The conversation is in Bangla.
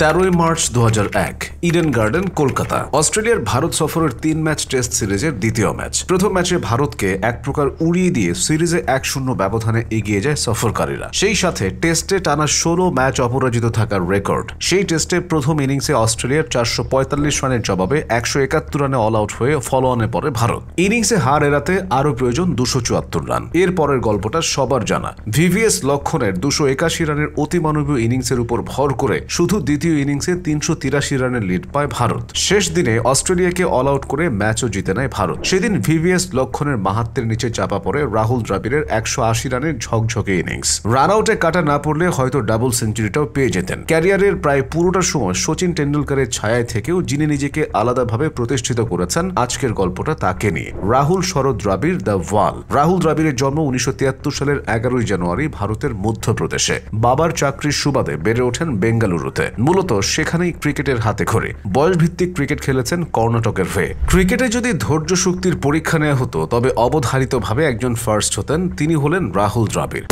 13 মার্চ 2001 ইডেন গার্ডেন, কলকাতা। অস্ট্রেলিয়ার ভারত সফরের 3 ম্যাচ টেস্ট সিরিজের দ্বিতীয় ম্যাচ। প্রথম ম্যাচে ভারতকে এক প্রকার উড়িয়ে দিয়ে সিরিজে 1-0 ব্যবধানে এগিয়ে যায় সফরকারীরা। সেই সাথে টেস্টে টানা 16 ম্যাচ অপরাজিত থাকার রেকর্ড। সেই টেস্টে প্রথম ইনিংসে অস্ট্রেলিয়ার 445 রানের জবাবে 171 রানে অল আউট হয়ে ফলো অনে পড়ে ভারত। ইনিংসে হার এড়াতে আরও প্রয়োজন 274 রান। এর পরের গল্পটা সবার জানা। ভিভিএস লক্ষণের 281 রানের অতিমানবীয় ইনিংসের উপর ভর করে শুধু দ্বিতীয় ইনিংসে 383 রানের লিড পায় ভারত। শেষ দিনে অস্ট্রেলিয়াকে অল আউট করে ম্যাচও জিতে নেয় ভারত। সেদিন ভিভিএস লক্ষণের মাহাত্মের নিচে চাপা পড়ে রাহুল দ্রাবিড়ের 180 রানের ঝকঝকে ইনিংস। রান আউটে কাটা না পড়লে হয়তো ডাবল সেঞ্চুরিটাও পেয়ে যেতেন। ক্যারিয়ারের প্রায় পুরোটা সময় সচিন টেন্ডুলকারের ছায়ায় থেকেও যিনি নিজেকে আলাদাভাবে প্রতিষ্ঠিত করেছেন, আজকের গল্পটা তাকে নিয়ে। রাহুল শরৎ দ্রাবিড়, দ্য ওয়াল। রাহুল দ্রাবিড়ের জন্ম 1973 সালের 11 জানুয়ারি ভারতের মধ্যপ্রদেশে। বাবার চাকরির সুবাদে বেড়ে ওঠেন বেঙ্গালুরুতে। মূলত সেখানেই ক্রিকেটের হাতে খড়ি। বয়সভিত্তিক ক্রিকেট খেলেছেন কর্ণাটকের হয়ে। ক্রিকেটে যদি ধৈর্য শক্তির পরীক্ষা নেওয়া হতো, তবে অবধারিতভাবে একজন ফার্স্ট হতেন। তিনি হলেন রাহুল দ্রাবিড়।